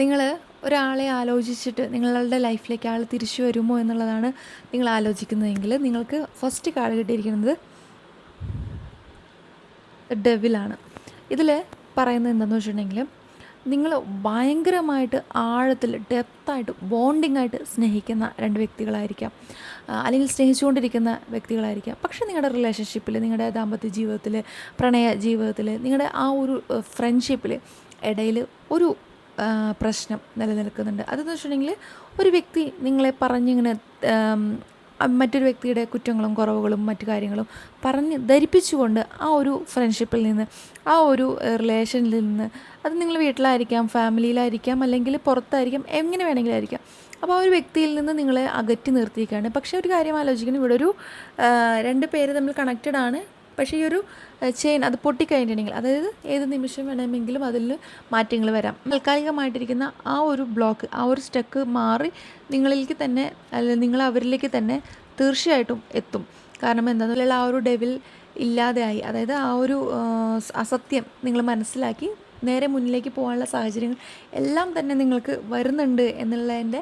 നിങ്ങൾ ഒരാളെ ആലോചിച്ചിട്ട് നിങ്ങളുടെ ലൈഫിലേക്ക് ആൾ തിരിച്ചു വരുമോ എന്നുള്ളതാണ് നിങ്ങൾ ആലോചിക്കുന്നതെങ്കിൽ നിങ്ങൾക്ക് ഫസ്റ്റ് കാർഡ് കിട്ടിയിരിക്കുന്നത് ഡെവിലാണ്. ഇതിൽ പറയുന്നത് എന്താണെന്ന് വെച്ചിട്ടുണ്ടെങ്കിൽ നിങ്ങൾ ഭയങ്കരമായിട്ട് ആഴത്തിൽ ഡെപ്തായിട്ട് ബോണ്ടിങ് ആയിട്ട് സ്നേഹിക്കുന്ന രണ്ട് വ്യക്തികളായിരിക്കാം, അല്ലെങ്കിൽ സ്നേഹിച്ചുകൊണ്ടിരിക്കുന്ന വ്യക്തികളായിരിക്കാം. പക്ഷേ നിങ്ങളുടെ റിലേഷൻഷിപ്പിൽ, നിങ്ങളുടെ ദാമ്പത്യ ജീവിതത്തിൽ, പ്രണയ ജീവിതത്തിൽ, നിങ്ങളുടെ ആ ഒരു ഫ്രണ്ട്ഷിപ്പിൽ ഇടയിൽ ഒരു പ്രശ്നം നിലനിൽക്കുന്നുണ്ട്. അതെന്ന് വെച്ചിട്ടുണ്ടെങ്കിൽ ഒരു വ്യക്തി നിങ്ങളെ പറഞ്ഞിങ്ങനെ മറ്റൊരു വ്യക്തിയുടെ കുറ്റങ്ങളും കുറവുകളും മറ്റു കാര്യങ്ങളും പറഞ്ഞ് ധരിപ്പിച്ചുകൊണ്ട് ആ ഒരു ഫ്രണ്ട്ഷിപ്പിൽ നിന്ന്, ആ ഒരു റിലേഷനിൽ നിന്ന്, അത് നിങ്ങൾ വീട്ടിലായിരിക്കാം, ഫാമിലിയിലായിരിക്കാം, അല്ലെങ്കിൽ പുറത്തായിരിക്കാം, എങ്ങനെ വേണമെങ്കിലും ആയിരിക്കാം, അപ്പോൾ ആ ഒരു വ്യക്തിയിൽ നിന്ന് നിങ്ങളെ അകറ്റി നിർത്തിയിരിക്കുകയാണ്. പക്ഷേ ഒരു കാര്യം ആലോചിക്കണം, ഇവിടെ ഒരു രണ്ട് പേര് തമ്മിൽ കണക്റ്റഡ് ആണ്. പക്ഷേ ഈ ഒരു ചെയിൻ അത് പൊട്ടിക്കഴിഞ്ഞിട്ടുണ്ടെങ്കിൽ, അതായത് ഏത് നിമിഷം വേണമെങ്കിലും അതിൽ മാറ്റങ്ങൾ വരാം. താൽക്കാലികമായിട്ടിരിക്കുന്ന ആ ഒരു ബ്ലോക്ക്, ആ ഒരു സ്റ്റക്ക് മാറി നിങ്ങളിലേക്ക് തന്നെ, അല്ലെങ്കിൽ നിങ്ങൾ അവരിലേക്ക് തന്നെ തീർച്ചയായിട്ടും എത്തും. കാരണം എന്താണെന്നുള്ള ആ ഒരു ഡെവിൽ ഇല്ലാതെയായി, അതായത് ആ ഒരു അസത്യം നിങ്ങൾ മനസ്സിലാക്കി നേരെ മുന്നിലേക്ക് പോകാനുള്ള സാഹചര്യങ്ങൾ എല്ലാം തന്നെ നിങ്ങൾക്ക് വരുന്നുണ്ട് എന്നുള്ളതിൻ്റെ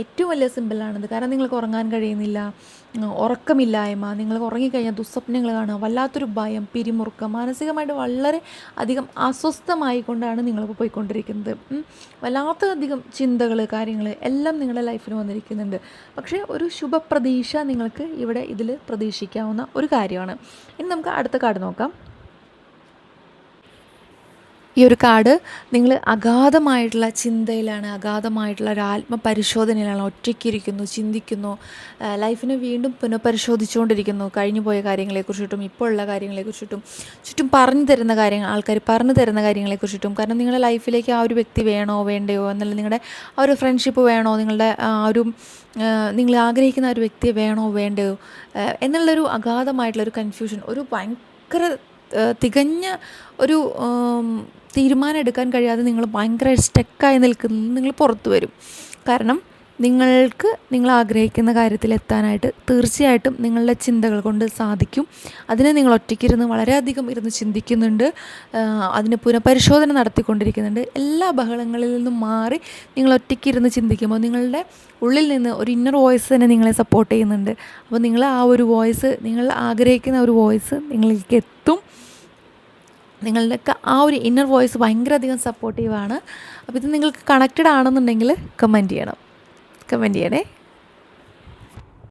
ഏറ്റവും വലിയ സിമ്പിളാണിത്. കാരണം നിങ്ങൾക്ക് ഉറങ്ങാൻ കഴിയുന്നില്ല, ഉറക്കമില്ലായ്മ, നിങ്ങൾ ഉറങ്ങിക്കഴിഞ്ഞാൽ ദുസ്വപ്നങ്ങൾ കാണുക, വല്ലാത്തൊരു ഭയം, പിരിമുറുക്കം, മാനസികമായിട്ട് വളരെ അധികം അസ്വസ്ഥമായിക്കൊണ്ടാണ് നിങ്ങളിപ്പോൾ പോയിക്കൊണ്ടിരിക്കുന്നത്. വല്ലാത്തധികം ചിന്തകൾ, കാര്യങ്ങൾ എല്ലാം നിങ്ങളുടെ ലൈഫിൽ വന്നിരിക്കുന്നുണ്ട്. പക്ഷേ ഒരു ശുഭപ്രതീക്ഷ നിങ്ങൾക്ക് ഇവിടെ ഇതിൽ പ്രതീക്ഷിക്കാവുന്ന ഒരു കാര്യമാണ്. ഇനി നമുക്ക് അടുത്ത കാർഡ് നോക്കാം. ഈ ഒരു കാർഡ് നിങ്ങൾ അഗാധമായിട്ടുള്ള ചിന്തയിലാണ്, അഗാധമായിട്ടുള്ള ഒരു ആത്മപരിശോധനയിലാണ്, ഒറ്റയ്ക്കിരിക്കുന്നു, ചിന്തിക്കുന്നു, ലൈഫിനെ വീണ്ടും പുനഃപരിശോധിച്ചുകൊണ്ടിരിക്കുന്നു, കഴിഞ്ഞു പോയ കാര്യങ്ങളെക്കുറിച്ചിട്ടും ഇപ്പോൾ ഉള്ള കാര്യങ്ങളെക്കുറിച്ചിട്ടും, ചുറ്റും പറഞ്ഞു തരുന്ന കാര്യങ്ങൾ, ആൾക്കാർ പറഞ്ഞു തരുന്ന കാര്യങ്ങളെക്കുറിച്ചിട്ടും. കാരണം നിങ്ങളുടെ ലൈഫിലേക്ക് ആ ഒരു വ്യക്തി വേണോ വേണ്ടയോ എന്നുള്ള, നിങ്ങളുടെ ആ ഒരു ഫ്രണ്ട്ഷിപ്പ് വേണോ, നിങ്ങളുടെ ആ ഒരു നിങ്ങൾ ആഗ്രഹിക്കുന്ന ഒരു വ്യക്തിയെ വേണോ വേണ്ടയോ എന്നുള്ളൊരു അഗാധമായിട്ടുള്ളൊരു കൺഫ്യൂഷൻ, ഒരു ഭയങ്കര തികഞ്ഞ ഒരു തീരുമാനം എടുക്കാൻ കഴിയാതെ നിങ്ങൾ ഭയങ്കര സ്റ്റക്കായി നിൽക്കുന്നത് നിങ്ങൾ പുറത്തു വരും. കാരണം നിങ്ങൾ ആഗ്രഹിക്കുന്ന കാര്യത്തിൽ എത്താനായിട്ട് തീർച്ചയായിട്ടും നിങ്ങളുടെ ചിന്തകൾ കൊണ്ട് സാധിക്കും. അതിനെ നിങ്ങൾ ഒറ്റയ്ക്കിരുന്ന് വളരെയധികം ഇരുന്ന് ചിന്തിക്കുന്നുണ്ട്, അതിന് പുനഃപരിശോധന നടത്തിക്കൊണ്ടിരിക്കുന്നുണ്ട്. എല്ലാ ബഹളങ്ങളിൽ നിന്നും മാറി നിങ്ങൾ ഒറ്റയ്ക്കിരുന്ന് ചിന്തിക്കുമ്പോൾ നിങ്ങളുടെ ഉള്ളിൽ നിന്ന് ഒരു ഇന്നർ വോയിസ് തന്നെ നിങ്ങളെ സപ്പോർട്ട് ചെയ്യുന്നുണ്ട്. അപ്പോൾ നിങ്ങൾ ആ ഒരു വോയിസ്, നിങ്ങൾ ആഗ്രഹിക്കുന്ന ഒരു വോയിസ് നിങ്ങളിലേക്ക് എത്തും. നിങ്ങളുടെയൊക്കെ ആ ഒരു ഇന്നർ വോയിസ് ഭയങ്കര അധികം സപ്പോർട്ടീവാണ്. അപ്പോൾ ഇത് നിങ്ങൾക്ക് കണക്റ്റഡ് ആണെന്നുണ്ടെങ്കിൽ കമൻറ്റ് ചെയ്യണേ.